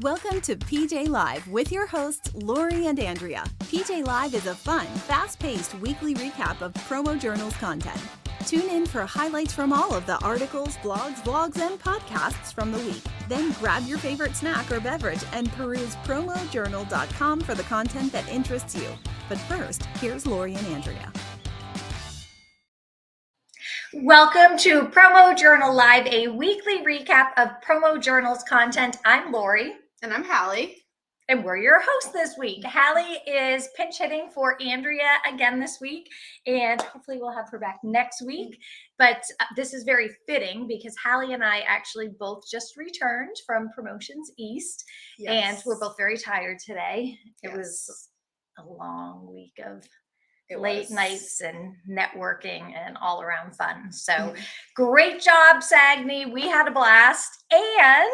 Welcome to PJ Live with your hosts, Laurie and Andrea. PJ Live is a fun, fast-paced weekly recap of PromoJournal's content. Tune in for highlights from all of the articles, blogs, vlogs, and podcasts from the week. Then grab your favorite snack or beverage and peruse PromoJournal.com for the content that interests you. But first, here's Laurie and Andrea. Welcome to PromoJournal Live, a weekly recap of PromoJournal's content. I'm Laurie. And I'm Halle. And we're your hosts this week. Halle is pinch hitting for Andrea again this week, and hopefully we'll have her back next week. But this is very fitting because Halle and I actually both just returned from Promotions East, and we're both very tired today. It was a long week of late nights and networking and all around fun. So great job, Sagney. We had a blast. And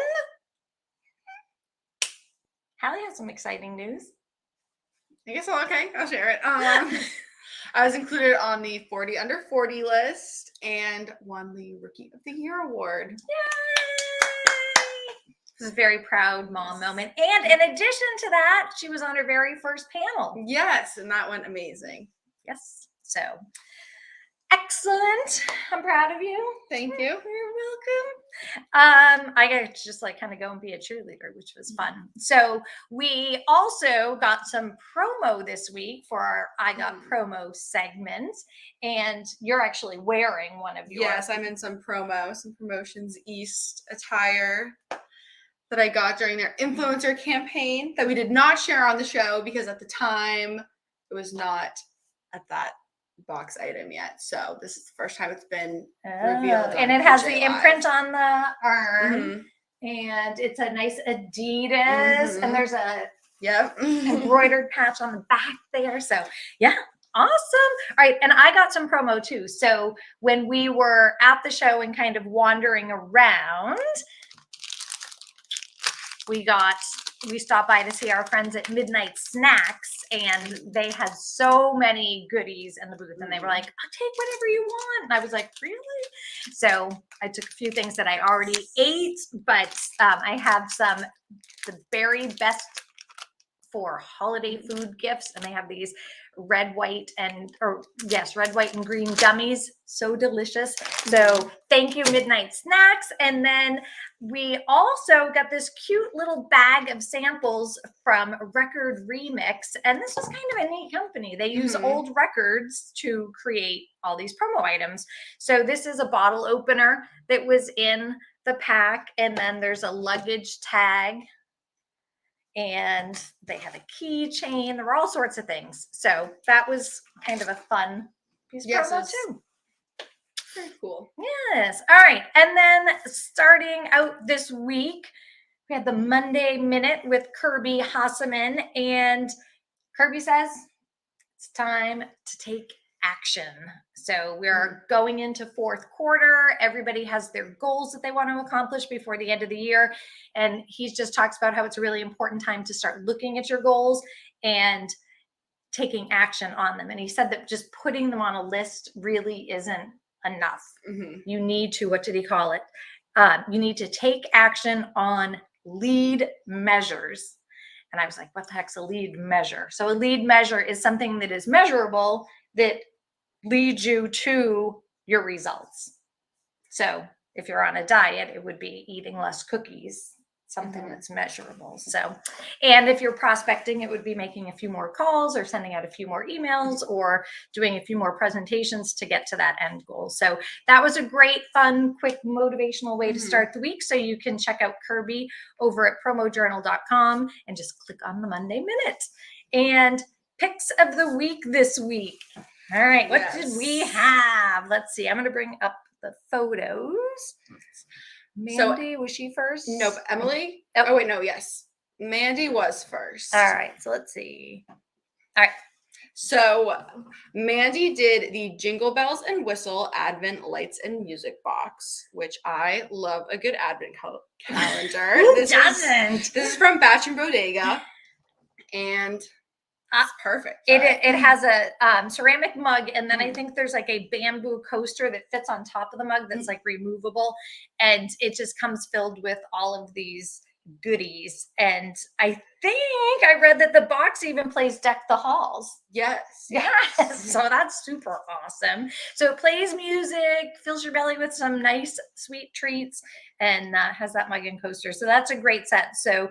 Halle has some exciting news. I guess I'll share it. I was included on the 40 under 40 list and won the Rookie of the Year award. Yay! This is a very proud mom moment. And in addition to that, she was on her very first panel. Yes, and that went amazing. Yes. So excellent. I'm proud of you. Thank you. You're welcome. I got to just kind of go and be a cheerleader, which was fun. So we also got some promo this week for our I Got Promo segment, and you're actually wearing one of yours. Yes, I'm in some Promotions East attire that I got during their influencer campaign that we did not share on the show because at the time it was not at that box item yet. So this is the first time it's been revealed. And it has the imprint on the arm. And it's a nice Adidas. And there's a embroidered patch on the back there. So yeah, awesome. All right. And I got some promo too. So when we were at the show and kind of wandering around, we stopped by to see our friends at Midnight Snacks, and they had so many goodies in the booth, and they were like, I'll take whatever you want. And I was like, really? So I took a few things that I already ate, but I have the very best for holiday food gifts, and they have these red, white, and green gummies. So delicious. So thank you, Midnight Snacks. And then we also got this cute little bag of samples from Record Remix. And this was kind of a neat company. They use old records to create all these promo items. So this is a bottle opener that was in the pack. And then there's a luggage tag. And they have a keychain. There were all sorts of things. So that was kind of a fun piece of promo too. Very cool. Yes. All right. And then starting out this week, we had the Monday Minute with Kirby Hasseman. And Kirby says it's time to take action. So we're going into fourth quarter. Everybody has their goals that they want to accomplish before the end of the year. And he just talks about how it's a really important time to start looking at your goals and taking action on them. And he said that just putting them on a list really isn't enough. You need to, what did he call it? You need to take action on lead measures. And I was like, what the heck's a lead measure? So a lead measure is something that is measurable that leads you to your results. So if you're on a diet, it would be eating less cookies, something that's measurable. So, and if you're prospecting, it would be making a few more calls or sending out a few more emails or doing a few more presentations to get to that end goal. So that was a great, fun, quick, motivational way to start the week. So you can check out Kirby over at PromoJournal.com and just click on the Monday Minute. And picks of the week this week. All right, what did we have? Let's see. I'm going to bring up the photos. Mandy, was she first? Nope. Emily? Oh, wait, no, yes. Mandy was first. All right, so let's see. All right. So Mandy did the Jingle Bells and Whistle Advent Lights and Music Box, which I love a good Advent calendar. Who doesn't? This is from Batch and Bodega, and it's perfect. It has a ceramic mug, and then I think there's like a bamboo coaster that fits on top of the mug that's like removable, and it just comes filled with all of these goodies. And I think I read that the box even plays Deck the Halls. Yes. Yes. So that's super awesome. So it plays music, fills your belly with some nice sweet treats, and has that mug and coaster. So that's a great set. So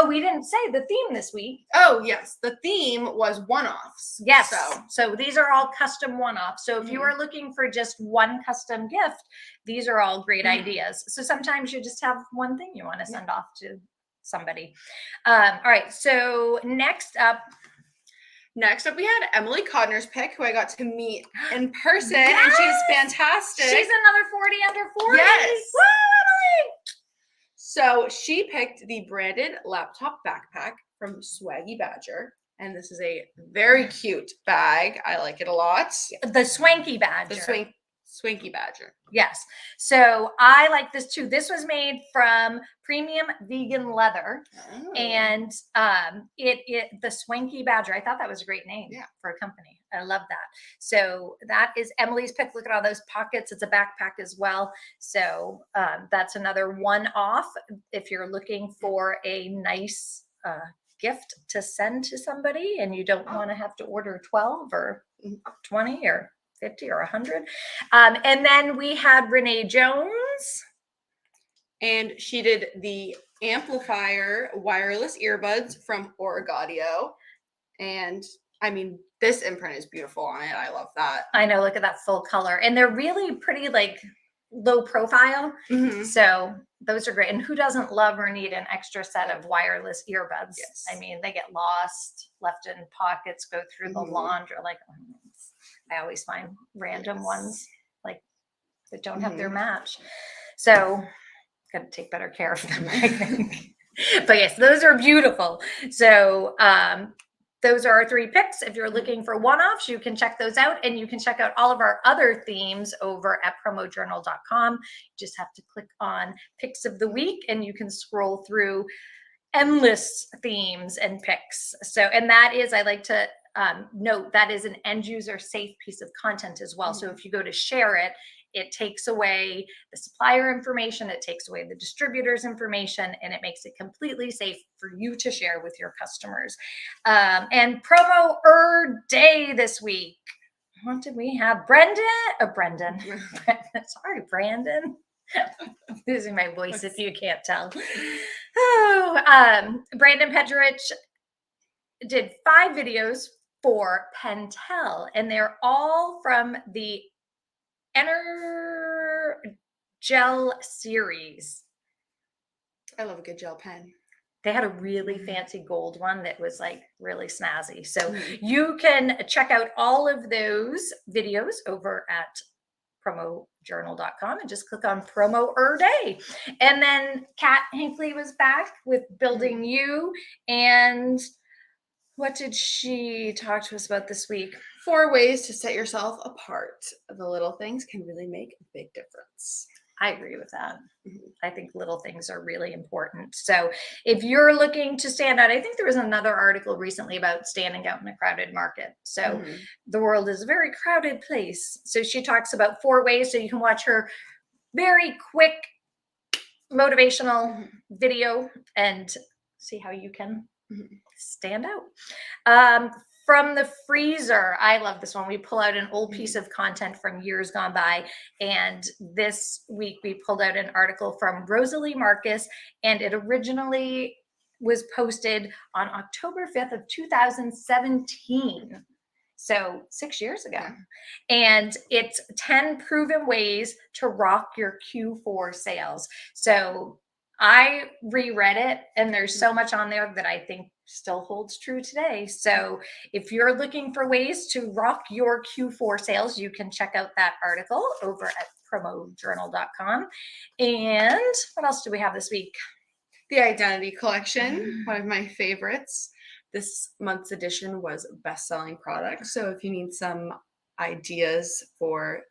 we didn't say the theme this week. Oh, yes. The theme was one-offs. Yes. So these are all custom one-offs. So if you Mhm. are looking for just one custom gift, these are all great ideas. So sometimes you just have one thing you want to send off to somebody. All right. So next up, we had Emily Codner's pick, who I got to meet in person, Yes! and she's fantastic. she's another 40 under 40. Yes. Woo, Emily! So she picked the branded laptop backpack from Swaggy Badger, and this is a very cute bag. I like it a lot. The Swanky Badger. The Swanky Badger. Yes. So I like this too. This was made from premium vegan leather. Oh. And the Swanky Badger. I thought that was a great name for a company. I love that. So that is Emily's pick. Look at all those pockets. It's a backpack as well. So that's another one-off if you're looking for a nice gift to send to somebody and you don't want to have to order 12 or 20 or 50 or 100. And then we had Renee Jones. And she did the amplifier wireless earbuds from Audio. And I mean, this imprint is beautiful on it. I love that. I know, look at that full color. And they're really pretty, like, low profile. Mm-hmm. So those are great. And who doesn't love or need an extra set of wireless earbuds? Yes. I mean, they get lost, left in pockets, go through the laundry. Like, I always find random ones like that don't have their match. So got to take better care of them, I think. But yes, those are beautiful. So those are our 3 picks. If you're looking for one-offs, you can check those out, and you can check out all of our other themes over at PromoJournal.com. You just have to click on Picks of the Week, and you can scroll through endless themes and picks. So, and that is, I like to note, that is an end user safe piece of content as well. So if you go to share it, it takes away the supplier information, it takes away the distributor's information, and it makes it completely safe for you to share with your customers. And promo day this week. What did we have? Brendan. Sorry, Brandon. I'm losing my voice if you can't tell. Brandon Pedrich did 5 videos for Pentel, and they're all from the Gel series. I love a good gel pen. They had a really fancy gold one that was like really snazzy. So you can check out all of those videos over at PromoJournal.com and just click on Promo Day. And then Kat Hinckley was back with Building You. And what did she talk to us about this week? 4 ways to set yourself apart. The little things can really make a big difference. I agree with that. I think little things are really important. So if you're looking to stand out, I think there was another article recently about standing out in a crowded market. So the world is a very crowded place. So she talks about 4 ways. So you can watch her very quick motivational video and see how you can stand out. From the freezer, I love this one. We pull out an old piece of content from years gone by. And this week we pulled out an article from Rosalie Marcus, and it originally was posted on October 5th of 2017. So 6 years ago. And it's 10 proven ways to rock your Q4 sales. So I reread it, and there's so much on there that I think still holds true today. So if you're looking for ways to rock your Q4 sales, you can check out that article over at PromoJournal.com. And what else do we have this week? The Identity Collection, one of my favorites. This month's edition was best-selling products. So if you need some ideas for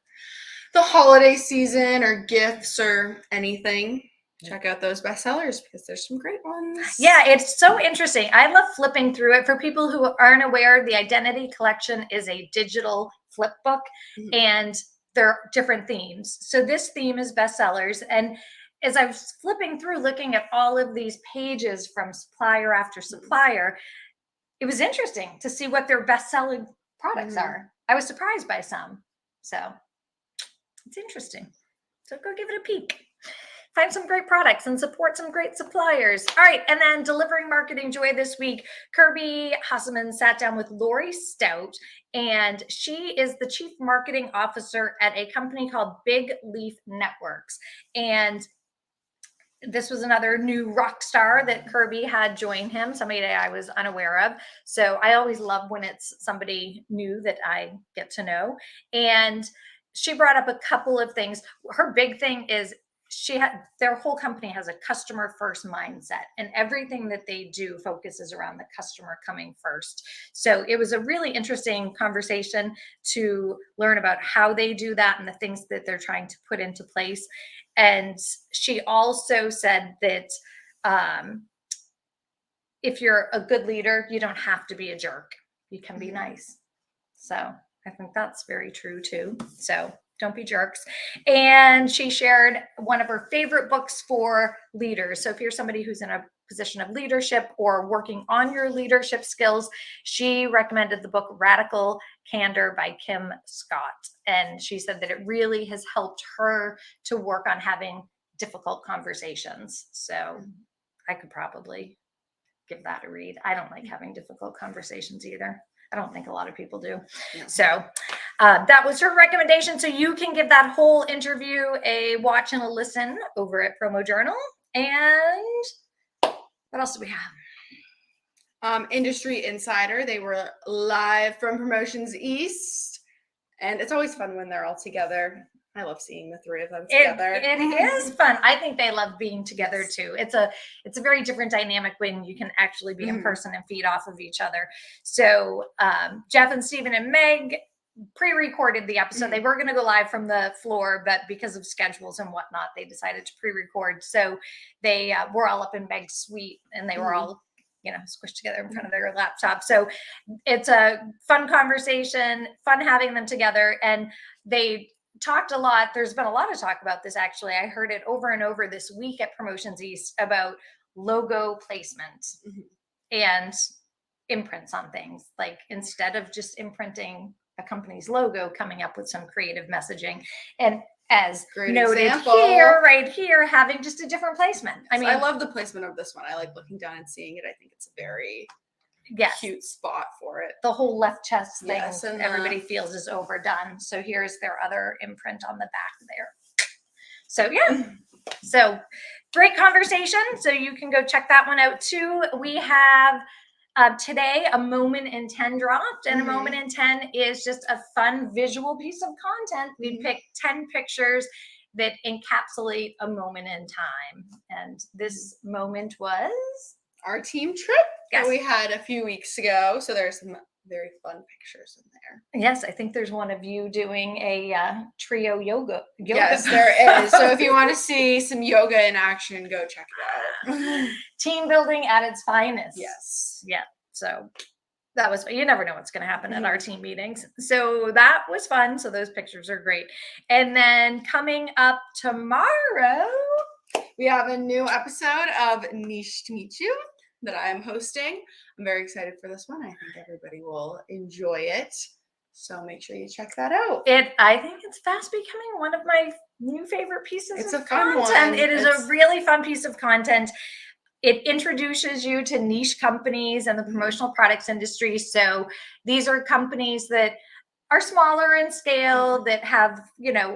the holiday season or gifts or anything, check out those bestsellers because there's some great ones. Yeah, it's so interesting. I love flipping through it. For people who aren't aware, the Identity Collection is a digital flip book, and there are different themes. So this theme is bestsellers, and as I was flipping through, looking at all of these pages from supplier after supplier, it was interesting to see what their best-selling products are. I was surprised by some. So it's interesting. So go give it a peek. Find some great products and support some great suppliers. All right, and then delivering marketing joy this week, Kirby Hasseman sat down with Laurie Stout, and she is the chief marketing officer at a company called Big Leaf Networks. And this was another new rock star that Kirby had join him, somebody that I was unaware of. So I always love when it's somebody new that I get to know. And she brought up a couple of things. Her big thing is their whole company has a customer first mindset, and everything that they do focuses around the customer coming first. So it was a really interesting conversation to learn about how they do that and the things that they're trying to put into place. And she also said that if you're a good leader, you don't have to be a jerk. You can be nice. So I think that's very true too. So don't be jerks. And she shared one of her favorite books for leaders. So if you're somebody who's in a position of leadership or working on your leadership skills, she recommended the book Radical Candor by Kim Scott. And she said that it really has helped her to work on having difficult conversations. So I could probably give that a read. I don't like having difficult conversations either. I don't think a lot of people do. Yeah. So that was her recommendation. So you can give that whole interview a watch and a listen over at PromoJournal. And what else do we have? Industry Insider. They were live from Promotions East. And it's always fun when they're all together. I love seeing the three of them together. It is fun. I think they love being together too. It's a very different dynamic when you can actually be in person and feed off of each other. So Jeff and Stephen and Meg pre-recorded the episode. They were going to go live from the floor, but because of schedules and whatnot, they decided to pre-record. So they were all up in Meg's suite, and they were all squished together in front of their laptop. So it's a fun conversation, fun having them together. And they talked a lot. There's been a lot of talk about this, actually. I heard it over and over this week at Promotions East about logo placement and imprints on things. Like, instead of just imprinting a company's logo, coming up with some creative messaging. And as Great noted example. right here, having just a different placement. I mean, I love the placement of this one. I like looking down and seeing it. I think it's a very cute spot for it. The whole left chest thing, and everybody feels is overdone. So here's their other imprint on the back there. So so great conversation. So you can go check that one out too. We have today a Moment in 10 dropped, and a Moment in 10 is just a fun visual piece of content. We picked 10 pictures that encapsulate a moment in time. And this moment was our team trip that we had a few weeks ago. So there's some very fun pictures in there. Yes, I think there's one of you doing a trio yoga. Yes, there is. So if you want to see some yoga in action, go check it out. Team building at its finest. Yes. Yeah. So that was, you never know what's going to happen at our team meetings. So that was fun. So those pictures are great. And then coming up tomorrow, we have a new episode of Niche to Meet You that I am hosting. I'm very excited for this one. I think everybody will enjoy it. So make sure you check that out. I think it's fast becoming one of my new favorite pieces of content. It's a fun one. It is a really fun piece of content. It introduces you to niche companies and the promotional products industry. So these are companies that are smaller in scale, that have,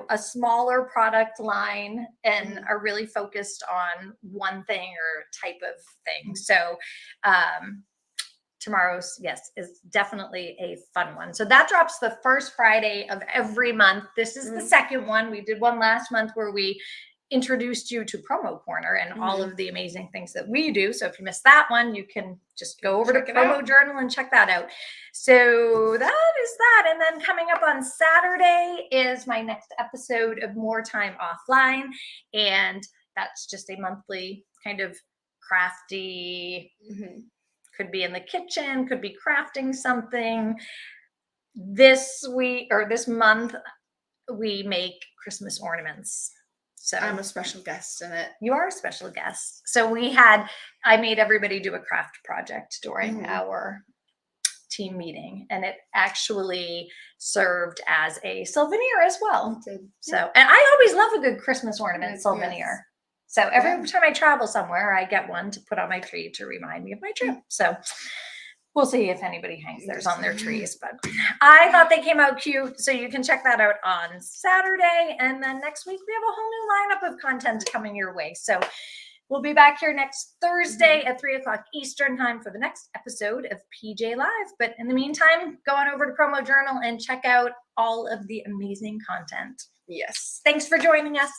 a smaller product line and are really focused on one thing or type of thing. So tomorrow's, is definitely a fun one. So that drops the first Friday of every month. This is the second one. We did one last month where we introduced you to Promo Corner and all of the amazing things that we do. So if you missed that one, you can just go over to PromoJournal and check that out. So that is that. And then coming up on Saturday is my next episode of More Time Offline. And that's just a monthly kind of crafty, could be in the kitchen, could be crafting something. This week or this month, we make Christmas ornaments. So I'm a special guest in it. you are a special guest. So I made everybody do a craft project during our team meeting, and it actually served as a souvenir as well. So, and I always love a good Christmas ornament souvenir. Yes. So every time I travel somewhere, I get one to put on my tree to remind me of my trip. So we'll see if anybody hangs theirs on their trees, but I thought they came out cute. So you can check that out on Saturday. And then next week, we have a whole new lineup of content coming your way. So we'll be back here next Thursday at 3:00 Eastern time for the next episode of PJ Live. But in the meantime, go on over to PromoJournal and check out all of the amazing content. Yes. Thanks for joining us.